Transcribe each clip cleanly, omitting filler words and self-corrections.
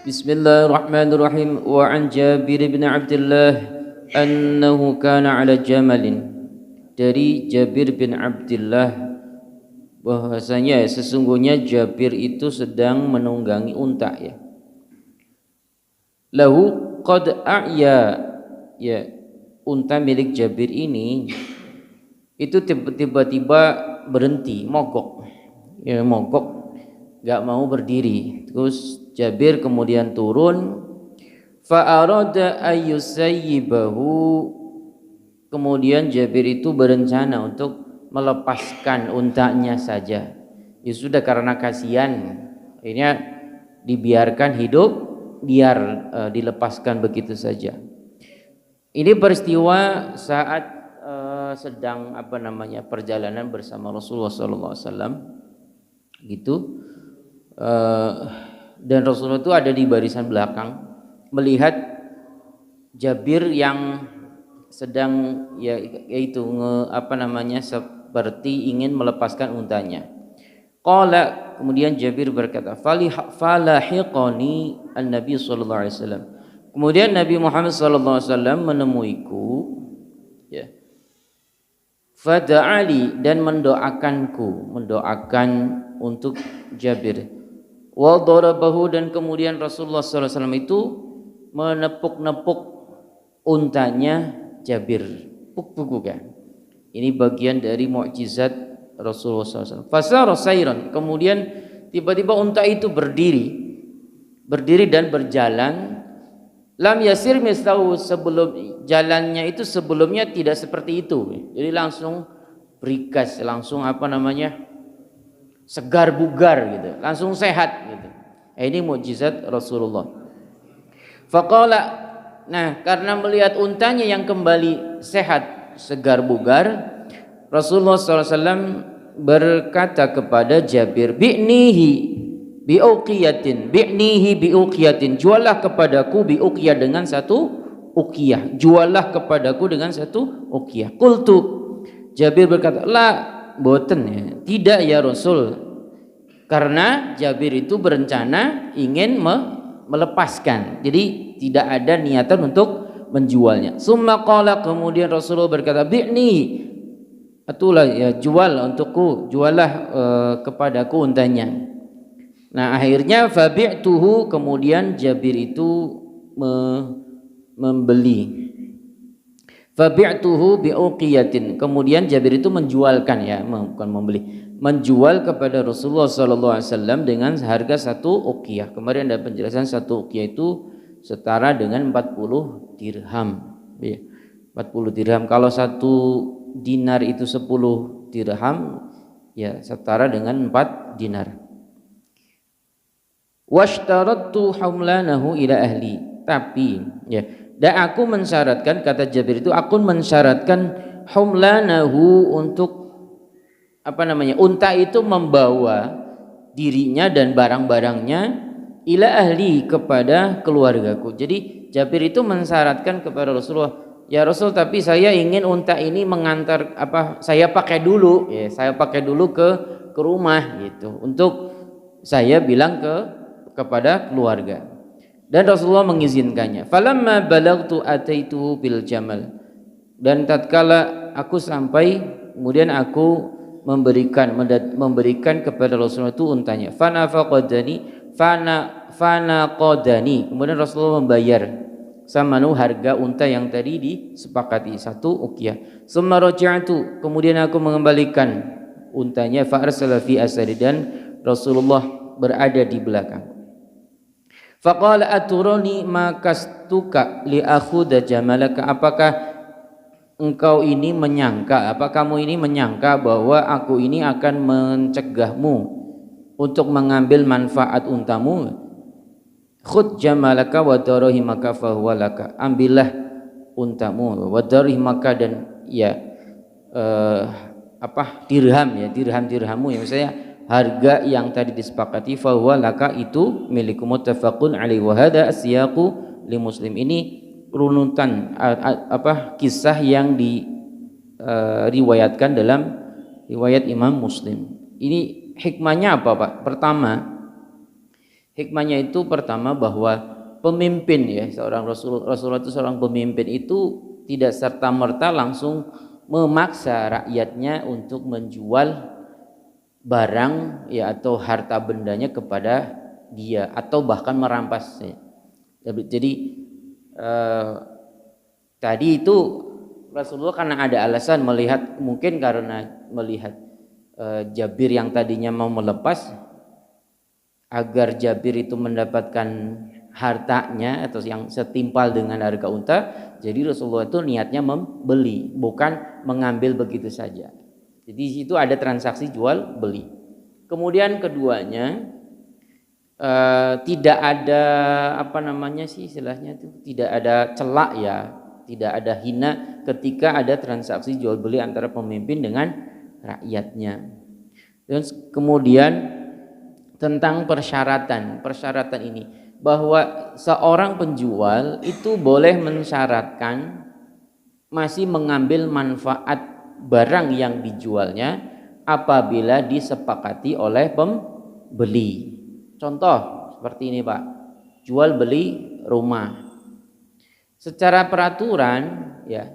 Bismillahirrahmanirrahim. Wa an Jabir bin Abdullah annahu kana ala jamalin. Dari Jabir bin Abdullah bahwasanya sesungguhnya Jabir itu sedang menunggangi unta ya. Lahu qad a'ya, ya, unta milik Jabir ini itu tiba-tiba berhenti, mogok. Ya, mogok, enggak mau berdiri. Terus Jabir kemudian turun, fa arada ayyusayyibahu, kemudian Jabir itu berencana untuk melepaskan untanya saja. Ya sudah, karena kasihan, akhirnya dibiarkan hidup, biar dilepaskan begitu saja. Ini peristiwa saat sedang perjalanan bersama Rasulullah SAW gitu, dan Rasulullah itu ada di barisan belakang melihat Jabir yang sedang seperti ingin melepaskan untanya. Qala, kemudian Jabir berkata, falahiqani an-nabi sallallahu alaihi wasallam. Kemudian Nabi Muhammad sallallahu alaihi wasallam menemuiku, ya. Fada'ali, dan mendoakan untuk Jabir. Wa darabahu, dan kemudian Rasulullah sallallahu alaihi wasallam itu menepuk-nepuk untanya Jabir, puk-pukukan. Ini bagian dari mukjizat Rasulullah SAW. Fasara sayran, kemudian tiba-tiba unta itu berdiri dan berjalan. Lam yasir mislahu, sebelum jalannya itu sebelumnya tidak seperti itu. Jadi langsung berikas, langsung segar bugar gitu, langsung sehat gitu. Ini mukjizat Rasulullah. Faqala, nah, karena melihat untanya yang kembali sehat, segar bugar, Rasulullah SAW berkata kepada Jabir, bi'nihi bi'uqiyatin, juallah kepadaku bi'uqiyah, dengan satu uqiyah, juallah kepadaku dengan satu uqiyah. Qultu, Jabir berkata, la boten, ya, tidak ya Rasul, karena Jabir itu berencana ingin melepaskan, jadi tidak ada niatan untuk menjualnya. Summa qala, kemudian Rasulullah berkata, bi'ni, itulah ya, jual untukku, juallah kepadaku untanya. Nah, akhirnya fabi'tuhu, kemudian Jabir itu membeli. Fabi'tuhu bi'uqiyatin, kemudian Jabir itu menjualkan, ya, bukan membeli, menjual kepada Rasulullah SAW dengan harga satu uqiyah. Kemarin ada penjelasan satu uqiyah itu setara dengan 40 dirham, ya. 40 dirham, kalau satu dinar itu 10 dirham, ya, setara dengan 4 dinar. Washtarattu humlanahu ila ahli, tapi, ya, dan aku mensyaratkan, kata Jabir itu, aku mensyaratkan humlanahu, untuk unta itu membawa dirinya dan barang-barangnya ila ahli, kepada keluargaku. Jadi Jabir itu mensyaratkan kepada Rasulullah, ya Rasul, tapi saya ingin unta ini mengantar, saya pakai dulu, ya, saya pakai dulu ke rumah gitu, untuk saya bilang kepada keluarga. Dan Rasulullah mengizinkannya. Falamma balagtu ataituhu bil jamal, dan tatkala aku sampai, kemudian aku memberikan kepada Rasulullah itu untanya. Fana qadani, kemudian Rasulullah membayar samanu, harga unta yang tadi disepakati, satu uqiyah. Summa raja'tu, kemudian aku mengembalikan untanya. Fa arsala fi asari, dan Rasulullah berada di belakang. Faqala aturani makastuka li akhudha jamalaka, apakah engkau ini menyangka, kamu ini menyangka bahwa aku ini akan mencegahmu untuk mengambil manfaat untamu? Khudh jamalaka wa darahimaka fahuwa laka, ambillah untamu, wa darahimaka, dan ya dirhammu, ya, misalnya harga yang tadi disepakati, fahuwa laka, itu milikku. Muttafaqun alaihi, wa hadza asyaqu li Muslim. Ini runutan kisah yang diriwayatkan dalam riwayat Imam Muslim. Ini hikmahnya apa, Pak? Pertama, Hikmahnya itu pertama bahwa pemimpin ya, Rasulullah itu seorang pemimpin itu tidak serta-merta langsung memaksa rakyatnya untuk menjual barang ya atau harta bendanya kepada dia atau bahkan merampasnya. Jadi tadi itu Rasulullah karena ada alasan melihat, mungkin karena melihat Jabir yang tadinya mau melepas, agar Jabir itu mendapatkan hartanya atau yang setimpal dengan harga unta, jadi Rasulullah itu niatnya membeli, bukan mengambil begitu saja. Jadi di situ ada transaksi jual beli. Kemudian keduanya tidak ada apa namanya sih istilahnya itu, tidak ada celak ya, tidak ada hina ketika ada transaksi jual beli antara pemimpin dengan rakyatnya. Dan kemudian tentang persyaratan ini, bahwa seorang penjual itu boleh mensyaratkan masih mengambil manfaat barang yang dijualnya apabila disepakati oleh pembeli. Contoh seperti ini Pak, jual beli rumah. Secara peraturan ya,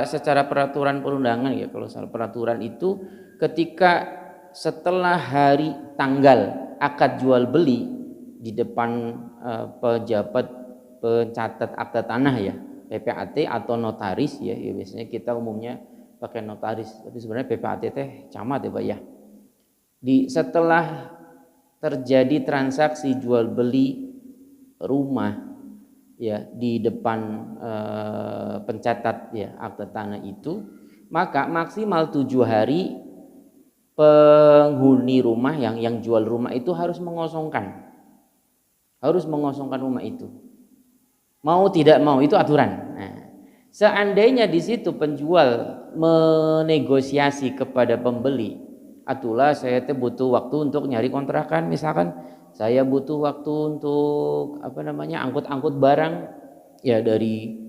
secara peraturan perundangan ya, kalau soal peraturan itu ketika setelah hari tanggal akad jual beli di depan pejabat pencatat akta tanah ya, PPAT atau notaris ya, biasanya kita umumnya pakai notaris, tapi sebenarnya PPAT teh camat ya Pak ya. Setelah terjadi transaksi jual beli rumah ya di depan pencatat ya akta tanah itu, maka maksimal 7 hari penghuni rumah yang jual rumah itu harus mengosongkan rumah itu, mau tidak mau itu aturan. Nah, seandainya di situ penjual menegosiasi kepada pembeli, atulah saya butuh waktu untuk nyari kontrakan, misalkan saya butuh waktu untuk angkut barang ya dari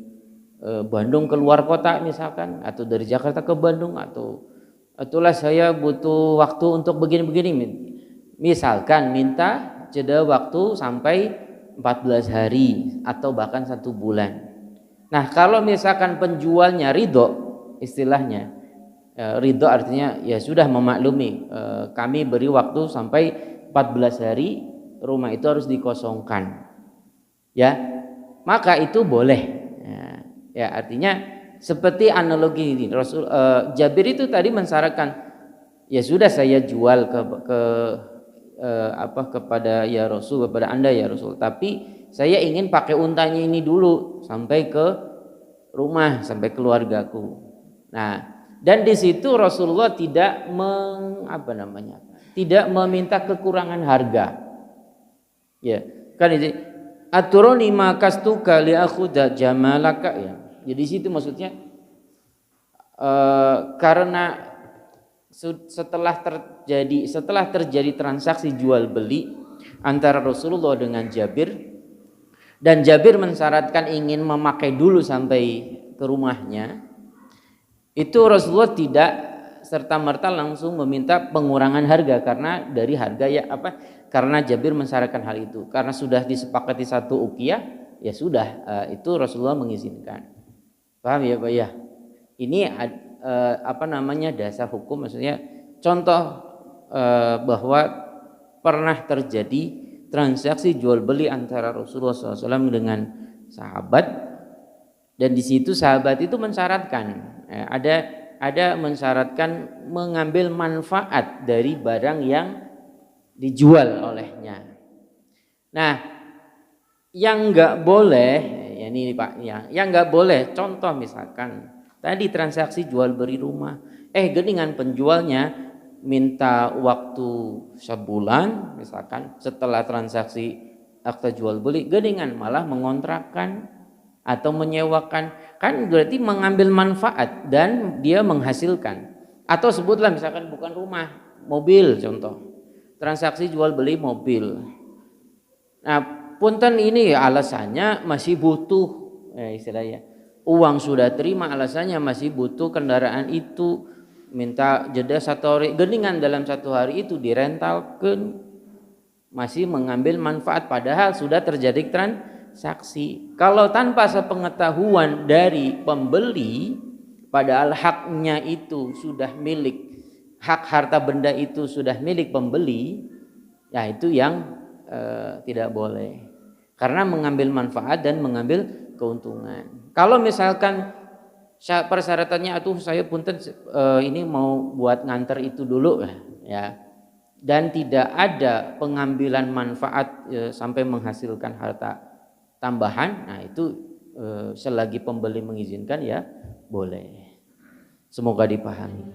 Bandung ke luar kota misalkan, atau dari Jakarta ke Bandung, itulah saya butuh waktu untuk begini-begini, misalkan minta jeda waktu sampai 14 hari atau bahkan 1 bulan. Nah kalau misalkan penjualnya ridho, istilahnya ridho artinya ya sudah memaklumi, kami beri waktu sampai 14 hari rumah itu harus dikosongkan ya, maka itu boleh ya, artinya seperti analogi ini Jabir itu tadi mensyaratkan ya sudah saya jual kepada ya Rasul, kepada Anda ya Rasul, tapi saya ingin pakai untanya ini dulu sampai ke rumah, sampai keluargaku. Nah, dan di situ Rasulullah tidak tidak meminta kekurangan harga. Ya, kan ini aturoni makastuka li akhuda jamalaka ya. Jadi di situ maksudnya karena setelah terjadi transaksi jual beli antara Rasulullah dengan Jabir, dan Jabir mensyaratkan ingin memakai dulu sampai ke rumahnya, itu Rasulullah tidak serta-merta langsung meminta pengurangan harga karena dari harga karena Jabir mensyaratkan hal itu, karena sudah disepakati 1 uqiyah ya sudah, itu Rasulullah mengizinkan. Paham ya Pak ya? Ini dasar hukum, maksudnya contoh bahwa pernah terjadi transaksi jual beli antara Rasulullah SAW dengan sahabat, dan di situ sahabat itu mensyaratkan ada mensyaratkan mengambil manfaat dari barang yang dijual olehnya. Nah, yang enggak boleh ya ini Pak ya, yang enggak boleh contoh misalkan tadi transaksi jual beli rumah, geningan penjualnya minta waktu sebulan misalkan setelah transaksi akta jual beli, geningan malah mengontrakkan atau menyewakan, kan berarti mengambil manfaat dan dia menghasilkan. Atau sebutlah misalkan bukan rumah, mobil contoh, transaksi jual beli mobil. Nah punten ini alasannya masih butuh istilahnya uang sudah terima, alasannya masih butuh kendaraan itu, minta jeda 1 hari, geningan dalam 1 hari itu direntalkan, masih mengambil manfaat padahal sudah terjadi transaksi. Kalau tanpa sepengetahuan dari pembeli, padahal haknya itu sudah milik, hak harta benda itu sudah milik pembeli, ya itu yang tidak boleh. Karena mengambil manfaat dan mengambil keuntungan. Kalau misalkan persyaratannya atuh saya punten ini mau buat nganter itu dulu ya, dan tidak ada pengambilan manfaat sampai menghasilkan harta tambahan, nah itu selagi pembeli mengizinkan ya boleh. Semoga dipahami.